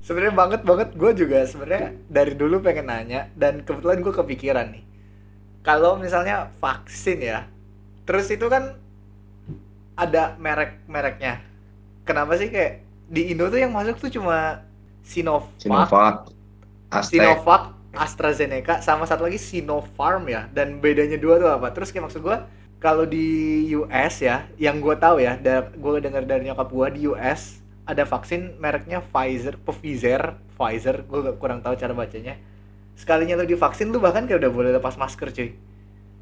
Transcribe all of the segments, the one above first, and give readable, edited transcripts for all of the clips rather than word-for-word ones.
Sebenarnya banget banget gue juga sebenarnya dari dulu pengen nanya dan kebetulan gue kepikiran nih. Kalau misalnya vaksin ya, terus itu kan ada merek-mereknya. Kenapa sih kayak di Indo tuh yang masuk tuh cuma Sinovac, Sinovac, Aztec. Sinovac, AstraZeneca, sama satu lagi Sinopharm ya. Dan bedanya dua tuh apa? Terus kayak maksud gue, kalau di US ya, yang gue tahu ya, gue dengar dari nyokap gue di US ada vaksin mereknya Pfizer, gue kurang tahu cara bacanya. Sekalinya lu divaksin lu bahkan kayak udah boleh lepas masker cuy.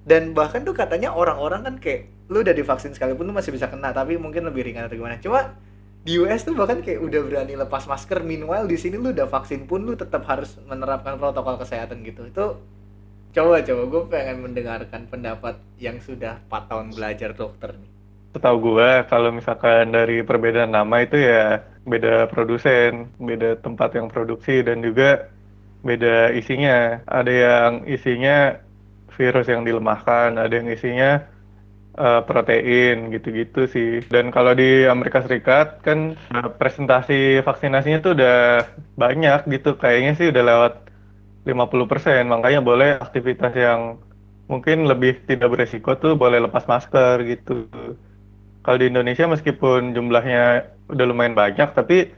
Dan bahkan tuh katanya orang-orang kan kayak lu udah divaksin sekalipun lu masih bisa kena tapi mungkin lebih ringan atau gimana. Cuma di US tuh bahkan kayak udah berani lepas masker, meanwhile di sini lu udah vaksin pun lu tetap harus menerapkan protokol kesehatan gitu. Itu coba gue pengen mendengarkan pendapat yang sudah 4 tahun belajar dokter nih. Setahu gue kalau misalkan dari perbedaan nama itu ya beda produsen, beda tempat yang produksi dan juga beda isinya. Ada yang isinya virus yang dilemahkan, ada yang isinya protein gitu-gitu sih. Dan kalau di Amerika Serikat kan presentasi vaksinasinya tuh udah banyak gitu, kayaknya sih udah lewat 50%, makanya boleh aktivitas yang mungkin lebih tidak beresiko tuh boleh lepas masker gitu. Kalau di Indonesia meskipun jumlahnya udah lumayan banyak, tapi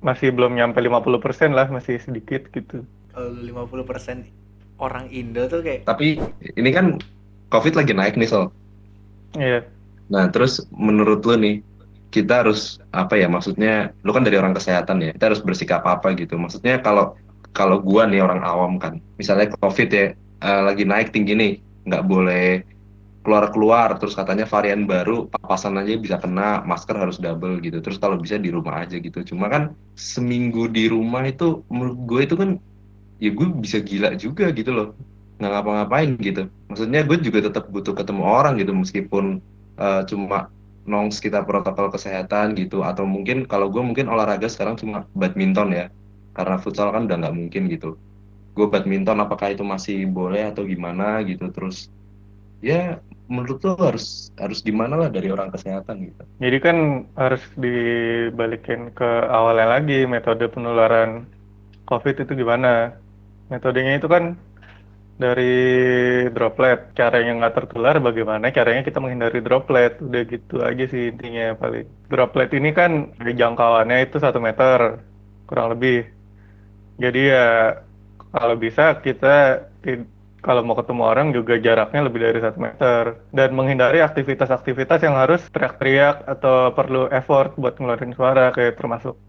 masih belum nyampe 50% lah, masih sedikit gitu. Kalau 50% orang Indo tuh kayak Tapi ini kan COVID lagi naik nih, Sol. Iya, Nah, terus menurut lu nih, kita harus apa ya? Maksudnya, lu kan dari orang kesehatan ya, kita harus bersikap apa gitu. Maksudnya kalau kalau gua nih orang awam kan, misalnya COVID ya lagi naik tinggi nih, nggak boleh keluar-keluar, terus katanya varian baru, papasan aja bisa kena, masker harus double gitu. Terus kalau bisa di rumah aja gitu. Cuma kan seminggu di rumah itu, menurut gue itu kan, ya gue bisa gila juga gitu loh. Nggak ngapa-ngapain gitu. Maksudnya gue juga tetap butuh ketemu orang gitu, meskipun cuma nongs kita protokol kesehatan gitu. Atau mungkin kalau gue mungkin olahraga sekarang cuma badminton ya. Karena futsal kan udah nggak mungkin gitu. Gue badminton apakah itu masih boleh atau gimana gitu. Terus ya menurut lo harus harus gimana lah dari orang kesehatan gitu. jadi kan harus dibalikin ke awalnya lagi, metode penularan COVID itu gimana? Metodenya itu kan dari droplet. Caranya nggak tertular bagaimana? Caranya kita menghindari droplet. Udah gitu aja sih intinya paling. Droplet ini kan jangkauannya itu 1 meter, kurang lebih. Jadi ya kalau bisa kita kalau mau ketemu orang juga jaraknya lebih dari 1 meter. Dan menghindari aktivitas-aktivitas yang harus teriak-teriak atau perlu effort buat ngeluarin suara kayak termasuk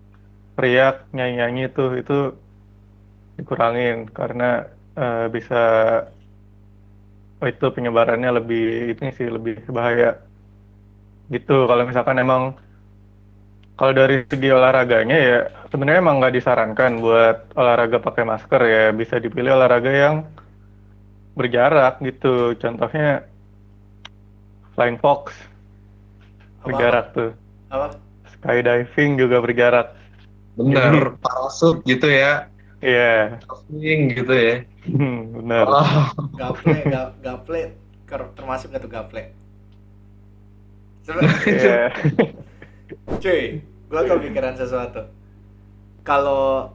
teriak, nyanyi-nyanyi itu dikurangin karena bisa itu penyebarannya lebih ini sih lebih bahaya gitu. Kalau misalkan emang kalau dari segi olahraganya ya sebenarnya emang nggak disarankan buat olahraga pakai masker ya, bisa dipilih olahraga yang berjarak gitu. Contohnya flying fox apa-apa? berjarak tuh. Apa? Skydiving juga berjarak. Bener, Jadi parasut gitu ya, iya, surfing gitu ya. benar. Oh, Gaple termasuk nggak tuh gaple? itu Iya. Cuy, gue kepikiran sesuatu. Kalau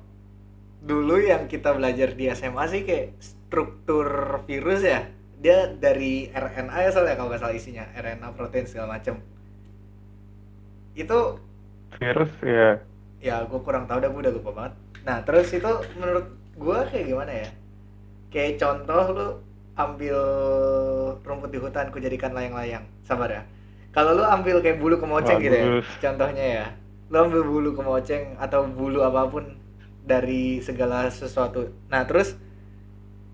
dulu yang kita belajar di SMA sih kayak struktur virus ya, dia dari RNA ya soalnya kalau nggak salah isinya RNA protein segala macam. Itu Virus ya. ya gue kurang tahu dah, gue udah lupa banget. Nah terus itu menurut gue kayak gimana ya, kayak contoh lu ambil rumput di hutan ku jadikan layang-layang, sabar ya. Kalau lu ambil kayak bulu kemoceng gitu ya, Bagus. contohnya ya, lu ambil bulu kemoceng atau bulu apapun dari segala sesuatu, nah terus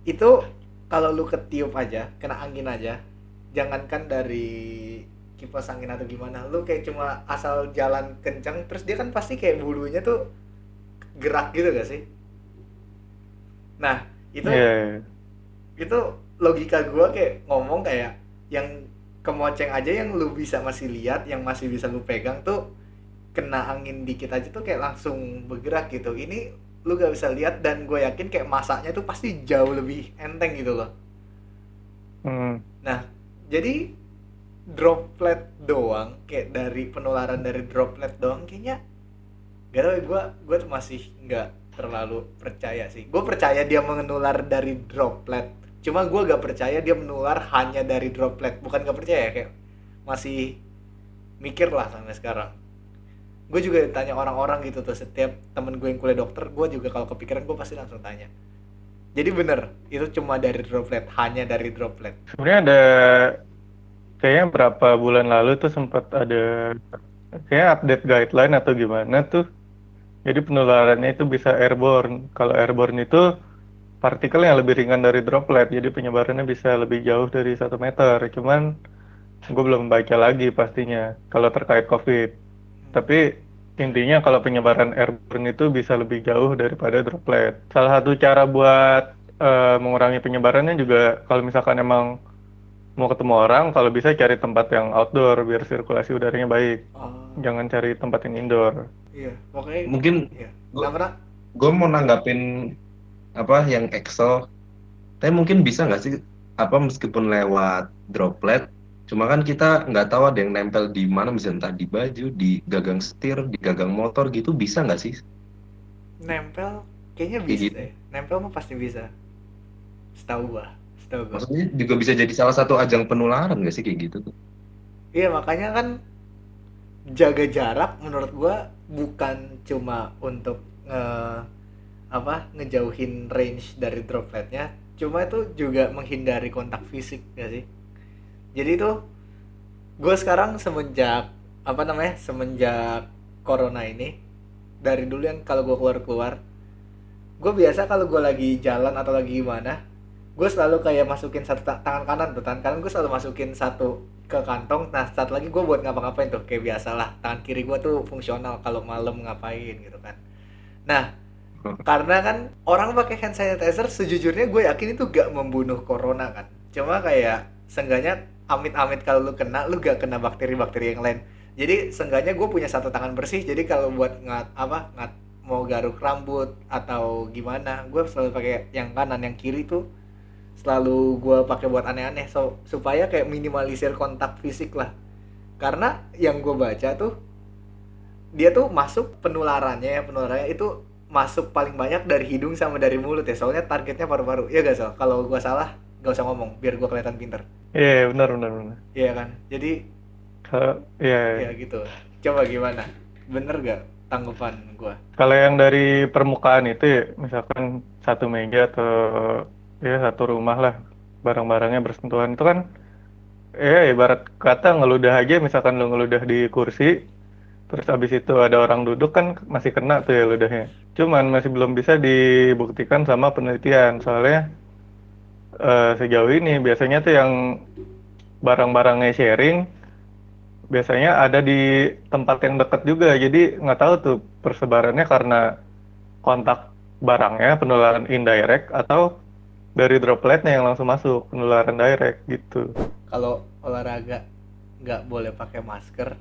itu kalau lu ketiup aja, kena angin aja, jangankan dari kipas angin atau gimana, lu kayak cuma asal jalan kencang terus dia kan pasti kayak bulunya tuh gerak gitu gak sih? Nah itu Iya, iya. itu logika gue kayak ngomong kayak yang kemoceng aja yang lu bisa masih lihat, yang masih bisa lu pegang tuh kena angin dikit aja tuh kayak langsung bergerak gitu. Ini lu gak bisa lihat dan gue yakin kayak masaknya tuh pasti jauh lebih enteng gitu loh. Hmm. Nah jadi droplet doang, kayak dari penularan dari droplet doang kayaknya Gak tau, gue tuh masih nggak terlalu percaya sih. Gue percaya dia menular dari droplet, cuma gue gak percaya dia menular hanya dari droplet. Bukan gak percaya, kayak masih mikir lah sampai sekarang. Gue juga tanya orang-orang gitu tuh, setiap temen gue yang kuliah dokter, gue juga kalau kepikiran gue pasti langsung tanya. Jadi bener, itu cuma dari droplet, hanya dari droplet. Sebenarnya ada kayaknya berapa bulan lalu tuh sempat ada kayak update guideline atau gimana tuh. Jadi penularannya itu bisa airborne. Kalau airborne itu partikel yang lebih ringan dari droplet, jadi penyebarannya bisa lebih jauh dari 1 meter. Cuman gue belum baca lagi pastinya kalau terkait COVID. Tapi intinya kalau penyebaran airborne itu bisa lebih jauh daripada droplet. Salah satu cara buat mengurangi penyebarannya juga kalau misalkan emang mau ketemu orang, kalau bisa cari tempat yang outdoor biar sirkulasi udaranya baik. Oh, Jangan cari tempat yang indoor. iya, pokoknya Mungkin iya. gue Kenapa? gue mau nanggapin apa yang Excel. Tapi mungkin bisa nggak sih apa meskipun lewat droplet, cuma kan kita nggak tahu ada yang nempel di mana, bisa entah di baju, di gagang setir, di gagang motor gitu, bisa nggak sih Nempel kayaknya kayak bisa gitu? ya. Nempel mah pasti bisa. Setahu gua. Maksudnya juga bisa jadi salah satu ajang penularan nggak sih kayak gitu tuh? Iya, makanya kan jaga jarak menurut gua bukan cuma untuk ngejauhin range dari dropletnya, cuma itu juga menghindari kontak fisik ya sih. Jadi itu gue sekarang semenjak corona ini, dari dulu yang kalau gue keluar, gue biasa kalau gue lagi jalan atau lagi gimana, gue selalu kayak masukin satu tangan kanan tuh, tangan kanan gue selalu masukin satu ke kantong, nah satu lagi gue buat ngapa-ngapain tuh, kayak biasalah tangan kiri gue tuh fungsional kalau malam ngapain gitu kan. Nah, karena kan orang pakai hand sanitizer, sejujurnya gue yakin itu gak membunuh corona kan, cuma kayak seenggaknya amit-amit kalau lu kena, lu gak kena bakteri-bakteri yang lain. Jadi seenggaknya gue punya satu tangan bersih, jadi kalau buat ngat mau garuk rambut atau gimana, gue selalu pakai yang kanan, yang kiri tuh selalu gue pakai buat aneh-aneh, supaya kayak minimalisir kontak fisik lah. Karena yang gue baca tuh, dia tuh penularannya itu masuk paling banyak dari hidung sama dari mulut ya, soalnya targetnya paru-paru ya gak, so kalau gue salah gak usah ngomong biar gue kelihatan pinter. Iya, benar benar benar. Iya kan, jadi Iya, ya gitu. Coba gimana, bener gak tanggapan gue? kalau yang dari permukaan itu ya, misalkan satu meja atau ya satu rumah lah, barang-barangnya bersentuhan itu kan ya ibarat kata ngeludah aja, misalkan lo ngeludah di kursi, terus abis itu ada orang duduk kan masih kena tuh ya ludahnya. Cuman masih belum bisa dibuktikan sama penelitian, soalnya sejauh ini biasanya tuh yang barang-barangnya sharing biasanya ada di tempat yang dekat juga, jadi nggak tahu tuh persebarannya karena kontak barangnya penularan indirect atau dari dropletnya yang langsung masuk penularan direct gitu. Kalau olahraga nggak boleh pakai masker,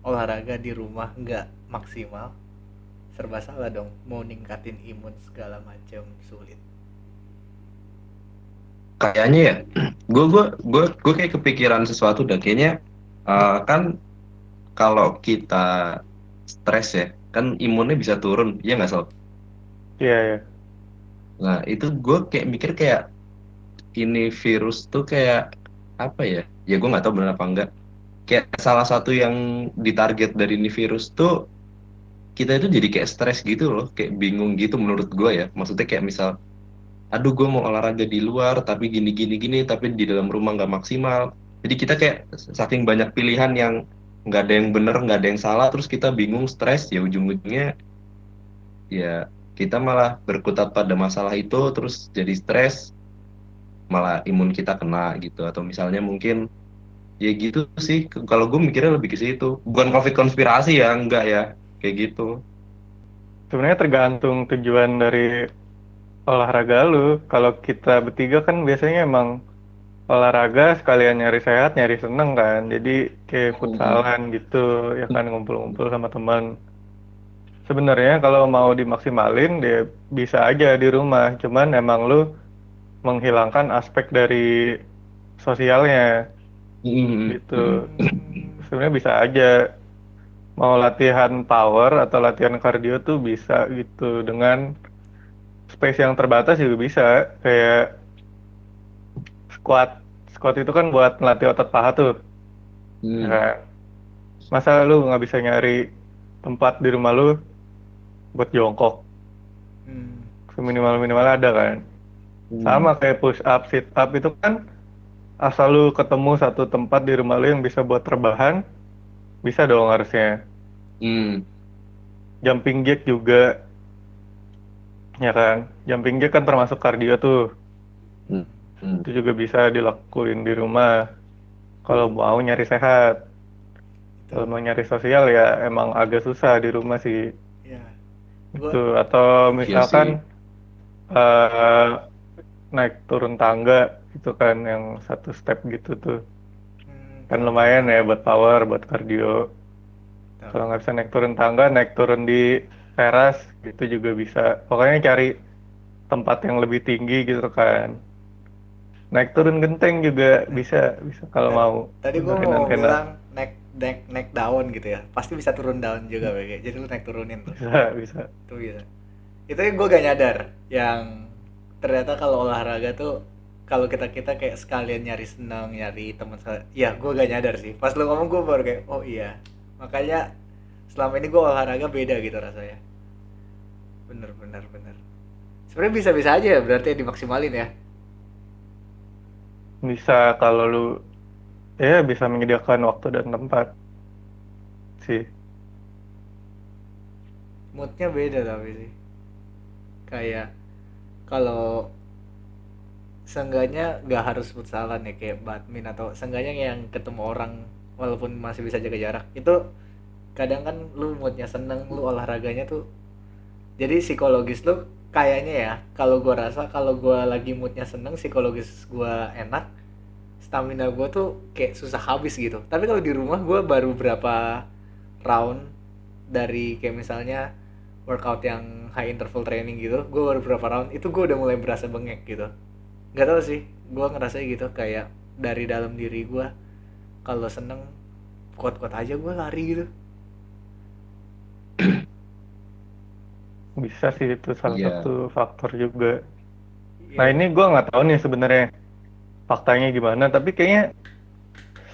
olahraga di rumah nggak maksimal, serba salah dong, mau ningkatin imun segala macam sulit. Kayaknya ya, gue kayak kepikiran sesuatu dah. Kayaknya kan kalau kita stres ya, kan imunnya bisa turun, ya nggak Sob? Iya ya. Nah itu gue kayak mikir kayak ini virus tuh kayak apa ya? Ya gue nggak tahu benar apa enggak. Kayak salah satu yang ditarget dari ini virus tuh kita itu jadi kayak stres gitu loh, kayak bingung gitu menurut gue ya. Maksudnya kayak misal, aduh gue mau olahraga di luar tapi gini gini gini, tapi di dalam rumah nggak maksimal. Jadi kita kayak saking banyak pilihan yang nggak ada yang bener, nggak ada yang salah, terus kita bingung, stres, ya ujung-ujungnya ya kita malah berkutat pada masalah itu, terus jadi stres, malah imun kita kena gitu. Atau misalnya mungkin ya gitu sih, kalau gue mikirnya lebih ke situ, bukan COVID konspirasi ya, enggak ya, kayak gitu. Sebenarnya tergantung tujuan dari olahraga lu. Kalau kita bertiga kan biasanya emang olahraga sekalian nyari sehat, nyari seneng kan. Jadi kayak Mm-mm. futsalan gitu, ya kan ngumpul-ngumpul sama teman. Sebenarnya kalau mau dimaksimalin dia bisa aja di rumah, cuman emang lu menghilangkan aspek dari sosialnya Mm-mm. gitu. Mm-mm. Hmm, Sebenarnya bisa aja. mau latihan power atau latihan cardio tuh bisa gitu dengan space yang terbatas juga bisa. Kayak squat. Squat itu kan buat melatih otot paha tuh. Ya Hmm. kan? Masa lu nggak bisa nyari tempat di rumah lu buat jongkok? Hmm. Seminimal-minimal ada kan? Hmm. Sama kayak push up, sit up itu kan asal lu ketemu satu tempat di rumah lu yang bisa buat rebahan, bisa dong harusnya. Hmm. Jumping jack juga, ya kan? Jumping jack kan termasuk kardio tuh. Hmm. Hmm. Itu juga bisa dilakuin di rumah kalau mau nyari sehat. Itu Kalau mau nyari sosial ya emang agak susah di rumah sih. ya Itu gua atau Iya misalkan sih. eh, naik turun tangga itu kan yang satu step gitu tuh. Kan lumayan tahu-tahu ya buat power, buat cardio. tahu. Kalau nggak bisa naik turun tangga, naik turun di teras itu juga bisa. Pokoknya cari tempat yang lebih tinggi gitu kan. Naik turun genteng juga Nah, bisa, bisa kalau tadi, mau tadi gue benerin mau antena. bilang naik naik naik daun gitu ya, pasti bisa turun daun juga BG, jadi lu naik turunin tuh. Bisa, bisa. Tuh bisa. Itu yang gue gak nyadar, yang ternyata kalau olahraga tuh kalau kita kita kayak sekalian nyari senang, nyari teman. Ya gue gak nyadar sih, pas lu ngomong gue baru kayak oh iya, makanya selama ini gue olahraga beda gitu rasanya. Bener bener bener, sebenarnya bisa bisa aja ya, berarti dimaksimalin ya. Bisa kalau lu ya bisa menyediakan waktu dan tempat sih. Moodnya beda tapi sih, kayak kalau seenggaknya nggak harus futsalan ya, kayak badminton atau seenggaknya yang ketemu orang walaupun masih bisa jaga jarak itu, kadang kan lu moodnya seneng, lu olahraganya tuh jadi psikologis lu kayaknya ya, kalau gua rasa kalau gua lagi moodnya seneng, psikologis gua enak, stamina gua tuh kayak susah habis gitu. Tapi kalau di rumah gua baru berapa round dari kayak misalnya workout yang high interval training gitu, gua baru berapa round itu gua udah mulai berasa bengek gitu. Nggak tahu sih, gue ngerasa gitu kayak dari dalam diri gue kalau seneng kuat-kuat aja gue lari gitu. Bisa sih itu salah Iya. satu faktor juga. Nah Iya. ini gua nggak tahu nih sebenarnya faktanya gimana, tapi kayaknya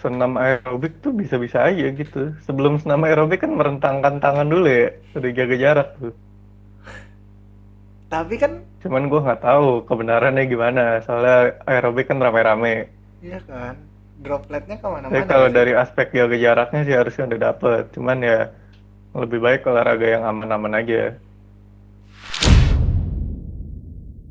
senam aerobik tuh bisa-bisa aja gitu. Sebelum senam aerobik kan merentangkan tangan dulu ya, udah jaga jarak tuh. Tapi kan Cuman gua nggak tahu kebenarannya gimana, soalnya aerobik kan rame-rame. iya kan, dropletnya Tapi kemana-mana kalau gak sih? dari aspek jaga jaraknya sih harusnya udah dapet. Cuman ya lebih baik olahraga yang aman-aman aja.